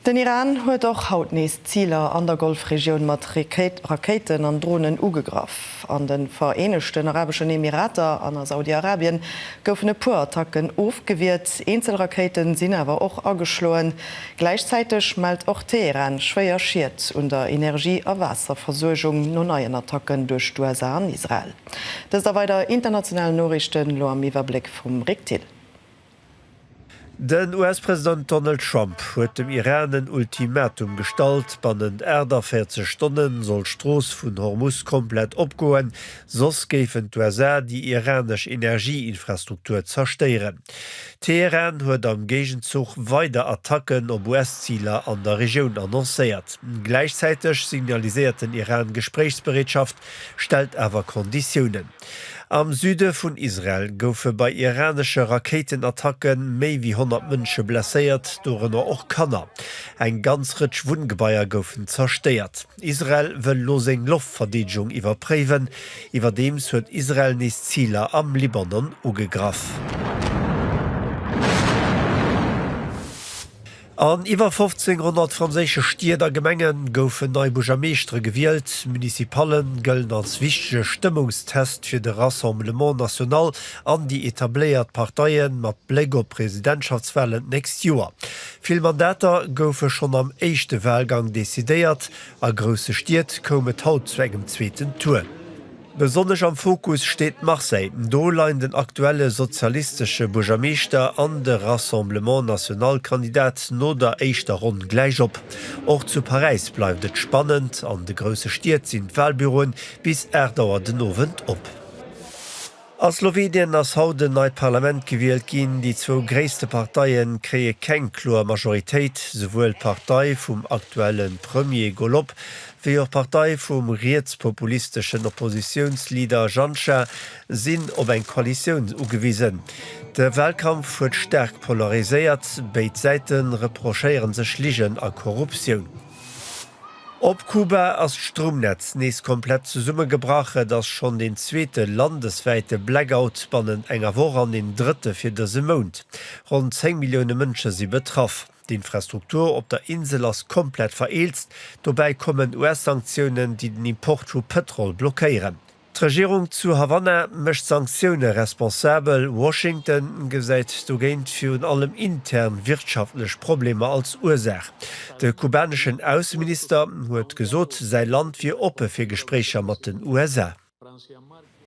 Den Iran huet auch hautnees Zieler an der Golfregion mat Raketen an Drohnen ugegraf. An den Vereinigten Arabischen Emirater an Saudi-Arabien goufen e puer Attacken aufgewirt. Einzelraketen sind aber auch angeschlossen. Gleichzeitig meldet auch Teheran schwer schiert unter Energie- a Wasserversorgung no neuen Attacken durch die USA an Israel. Das ist weiter internationalen Nachrichten lo am Überblick vom Rektil. Den US-Präsident Donald Trump huet dem Iran ein Ultimatum stalt, binnen 40 Stunden soll Stross vun Hormuz komplett opgoen, sos géfen d'USA die iranesch Energieinfrastruktur zersteieren. Teheran huet am Gegenzug weiter Attacken op US-Zieler an der Region annoncéiert. Gleichzeitig signalisiert den Iran Gesprächsbereitschaft, stellt aber Konditionen. Am Süde vun Israel goufe bei iranesche Raketenattacken méi wie 100 Mënsche blesséiert, dorenner och Kanner. Eng ganz rëtsch Wohngebaier goufen zersteiert. Israel wëll lo seg Luftverdegung iwwerpréwen, iwwerdeems huet Israel nis Zieler am Libanon ugegraf. An iwwer 1500 franzésche Stierder Gemengen goufen neii Bujameestre gewielt, Municipalen gëllen als wichtege Stimmungstest fir de Rassemblement National an die etetaléiert Parteiien mat Bleg op Präsidentschaftswahlen nächst Joer. Vill Mandater goufe schon am éischchte Wahlgang desidéiert, a grosse Stiert komet haut zwegem zweeten Tour. Besonders am Fokus steht Marseille. Do leien den aktuelle sozialistische Burgermeister an de Rassemblement Nationalkandidat no der éischter Rund gleich op. Auch zu Paris bleibt et spannend, an de grosse Stiert sind Wahlbüroen bis dauert den Novent op. Als Slowenien ass haut den neue Parlament gewählt ginn, die zwo gréste Parteien kree keng klor Majoritéit, sowohl Partei vum aktuellen Premier Golob, wie auch Partei vum rechtspopulistischen Oppositionsleader Janša sinn op eng Koalition ugewiesen. Der Wahlkampf huet sterk polariséiert, beid Seiten reprochéieren sech Ligen a Korruption. Op Kuba as Stromnetz nees komplett zu Summe gebrache, dats schon den zweete landesweite Blackout bannen enger Wo an den dritte fir dese Mond. Rund 10 Millioune Mënsche sie betraff. Die Infrastruktur op der Insel ass komplett vereelzt, dobei kommen US-Sanktionen, die den Import vu Petrol blockieren. Die Regierung zu Havanna mecht Sanktionen responsabel. Washington gesäit du géint für allem intern wirtschaftlich Probleme als Ursach. Der kubanischen Außenminister huet gesot, sei Land wie oppe fir Gesprächer mat den USA.